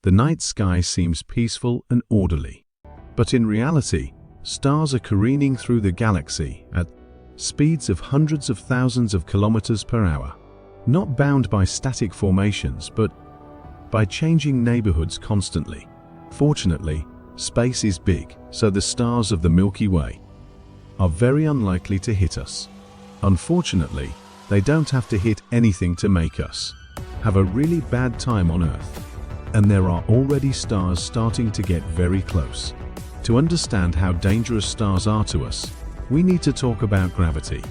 The night sky seems peaceful and orderly. But in reality, stars are careening through the galaxy at speeds of hundreds of thousands of kilometers per hour, not bound by static formations, but by changing neighborhoods constantly. Fortunately, space is big, so the stars of the Milky Way are very unlikely to hit us. Unfortunately, they don't have to hit anything to make us have a really bad time on Earth. And there are already stars starting to get very close. To understand how dangerous stars are to us, we need to talk about gravity.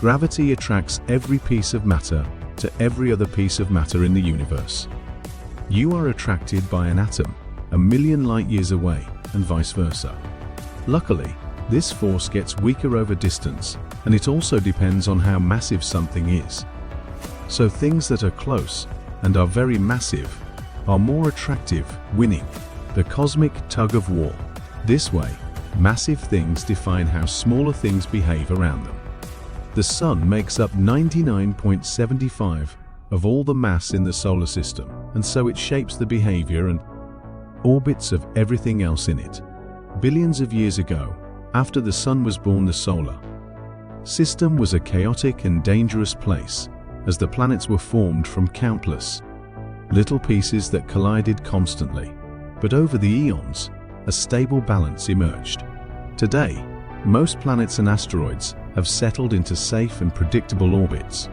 Gravity attracts every piece of matter to every other piece of matter in the universe. You are attracted by an atom a million light years away, and vice versa. Luckily, this force gets weaker over distance, and it also depends on how massive something is. So things that are close and are very massive are more attractive, winning the cosmic tug of war. This way, massive things define how smaller things behave around them. The Sun makes up 99.75% of all the mass in the solar system, and so it shapes the behavior and orbits of everything else in it. Billions of years ago, after the Sun was born, the solar system was a chaotic and dangerous place, as the planets were formed from countless little pieces that collided constantly. But over the eons, a stable balance emerged. Today, most planets and asteroids have settled into safe and predictable orbits.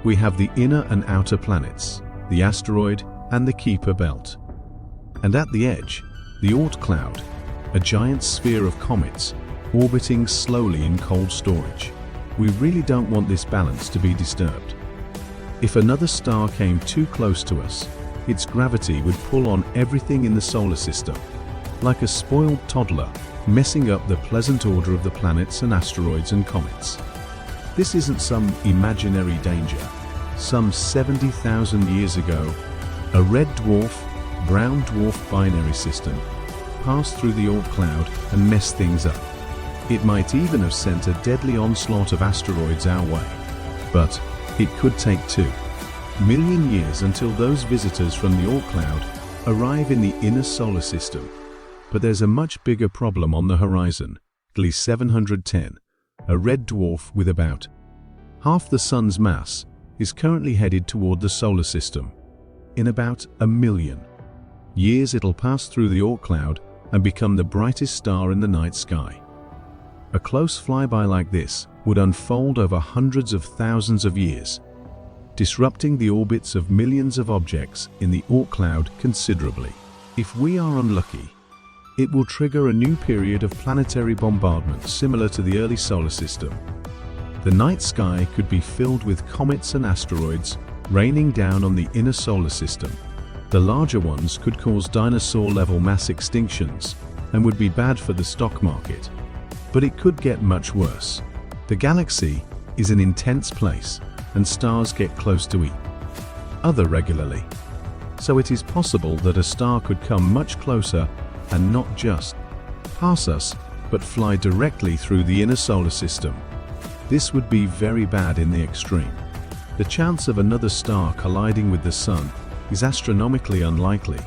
We have the inner and outer planets, the asteroid and the Kuiper belt. And at the edge, the Oort cloud, a giant sphere of comets, orbiting slowly in cold storage. We really don't want this balance to be disturbed. If another star came too close to us, its gravity would pull on everything in the solar system, like a spoiled toddler, messing up the pleasant order of the planets and asteroids and comets. This isn't some imaginary danger. Some 70,000 years ago, a red dwarf, brown dwarf binary system passed through the Oort cloud and messed things up. It might even have sent a deadly onslaught of asteroids our way. But it could take 2 million years until those visitors from the Oort cloud arrive in the inner solar system. But there's a much bigger problem on the horizon. Gliese 710, a red dwarf with about half the Sun's mass, is currently headed toward the solar system. In about 1 million years it'll pass through the Oort cloud and become the brightest star in the night sky. A close flyby like this would unfold over hundreds of thousands of years, disrupting the orbits of millions of objects in the Oort cloud considerably. If we are unlucky, it will trigger a new period of planetary bombardment similar to the early solar system. The night sky could be filled with comets and asteroids raining down on the inner solar system. The larger ones could cause dinosaur-level mass extinctions and would be bad for the stock market. But it could get much worse. The galaxy is an intense place, and stars get close to each other regularly. So it is possible that a star could come much closer and not just pass us, but fly directly through the inner solar system. This would be very bad in the extreme. The chance of another star colliding with the Sun is astronomically unlikely,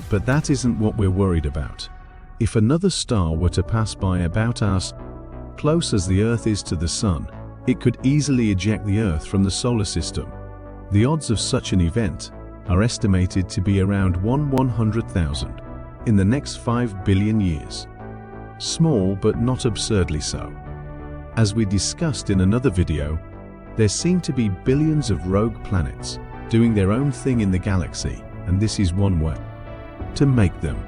but that isn't what we're worried about. If another star were to pass by about as close as the Earth is to the Sun, it could easily eject the Earth from the solar system. The odds of such an event are estimated to be around 1/100,000 in the next 5 billion years. Small, but not absurdly so. As we discussed in another video, there seem to be billions of rogue planets doing their own thing in the galaxy, and this is one way to make them.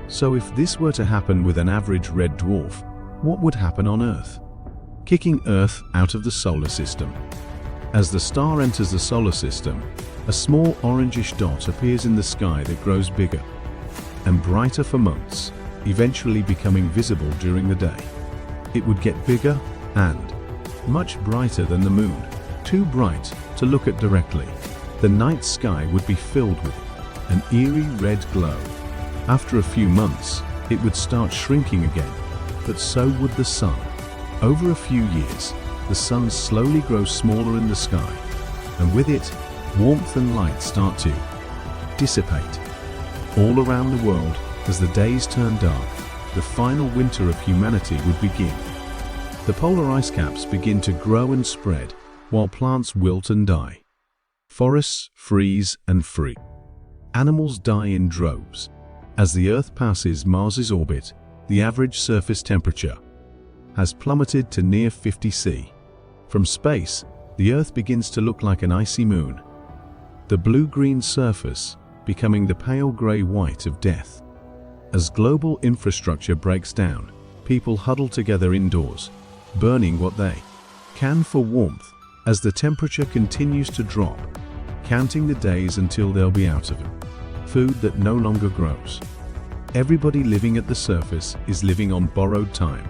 So if this were to happen with an average red dwarf, what would happen on Earth? Kicking Earth out of the solar system. As the star enters the solar system, a small orangish dot appears in the sky that grows bigger and brighter for months, eventually becoming visible during the day. It would get bigger and much brighter than the moon, too bright to look at directly. The night sky would be filled with an eerie red glow. After a few months, it would start shrinking again, but so would the Sun. Over a few years, the Sun slowly grows smaller in the sky, and with it, warmth and light start to dissipate. All around the world, as the days turn dark, the final winter of humanity would begin. The polar ice caps begin to grow and spread, while plants wilt and die. Forests freeze and freeze. Animals die in droves. As the Earth passes Mars's orbit, the average surface temperature has plummeted to near 50 C. From space, the Earth begins to look like an icy moon, the blue-green surface becoming the pale grey-white of death. As global infrastructure breaks down, people huddle together indoors, burning what they can for warmth as the temperature continues to drop, counting the days until they'll be out of food that no longer grows. Everybody living at the surface is living on borrowed time.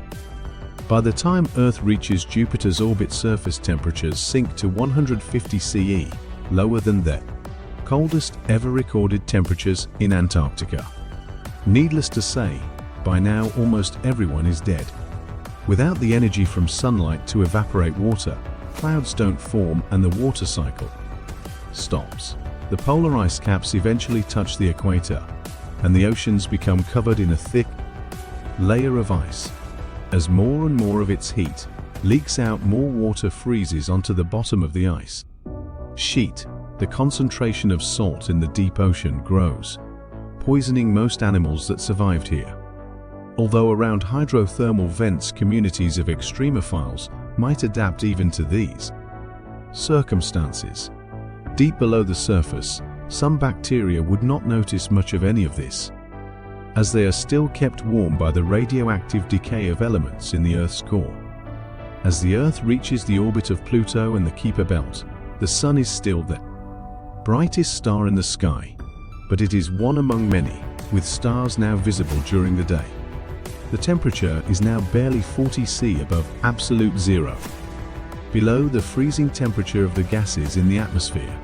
By the time Earth reaches Jupiter's orbit, surface temperatures sink to 150 CE, lower than the coldest ever recorded temperatures in Antarctica. Needless to say, by now almost everyone is dead. Without the energy from sunlight to evaporate water, clouds don't form and the water cycle stops. The polar ice caps eventually touch the equator, and the oceans become covered in a thick layer of ice. As more and more of its heat leaks out, more water freezes onto the bottom of the ice sheet. The concentration of salt in the deep ocean grows, poisoning most animals that survived here. Although around hydrothermal vents, communities of extremophiles might adapt even to these circumstances. Deep below the surface, some bacteria would not notice much of any of this, as they are still kept warm by the radioactive decay of elements in the Earth's core. As the Earth reaches the orbit of Pluto and the Kuiper Belt, the Sun is still the brightest star in the sky, but it is one among many, with stars now visible during the day. The temperature is now barely 40 C above absolute zero, below the freezing temperature of the gases in the atmosphere.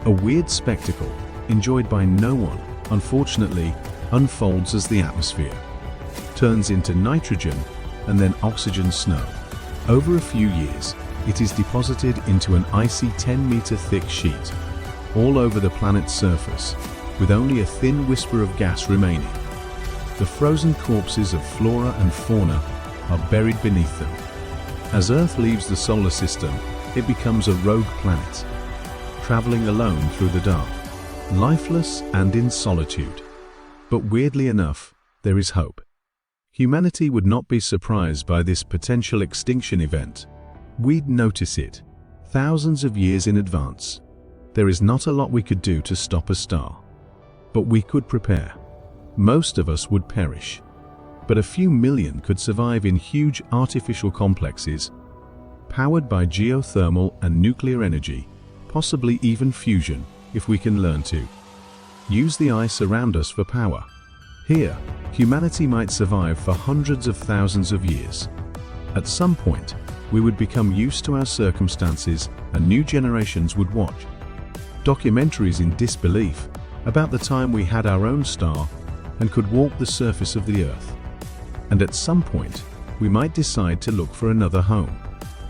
A weird spectacle, enjoyed by no one, unfortunately, unfolds as the atmosphere turns into nitrogen and then oxygen snow. Over a few years, it is deposited into an icy 10-meter thick sheet all over the planet's surface, with only a thin whisper of gas remaining. The frozen corpses of flora and fauna are buried beneath them. As Earth leaves the solar system, it becomes a rogue planet, traveling alone through the dark, lifeless and in solitude. But weirdly enough, there is hope. Humanity would not be surprised by this potential extinction event. We'd notice it thousands of years in advance. There is not a lot we could do to stop a star, but we could prepare. Most of us would perish, but a few million could survive in huge artificial complexes, powered by geothermal and nuclear energy, possibly even fusion, if we can learn to use the ice around us for power. Here, humanity might survive for hundreds of thousands of years. At some point, we would become used to our circumstances and new generations would watch documentaries in disbelief about the time we had our own star and could walk the surface of the Earth. And at some point, we might decide to look for another home.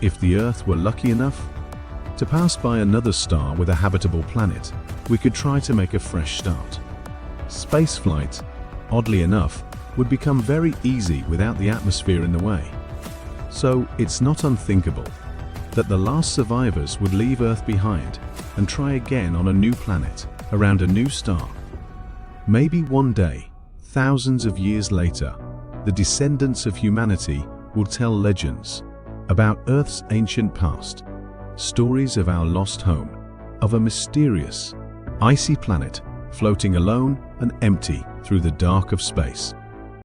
If the Earth were lucky enough to pass by another star with a habitable planet, we could try to make a fresh start. Spaceflight, oddly enough, would become very easy without the atmosphere in the way. So it's not unthinkable that the last survivors would leave Earth behind and try again on a new planet, around a new star. Maybe one day, thousands of years later, the descendants of humanity will tell legends about Earth's ancient past, stories of our lost home, of a mysterious, icy planet floating alone and empty through the dark of space.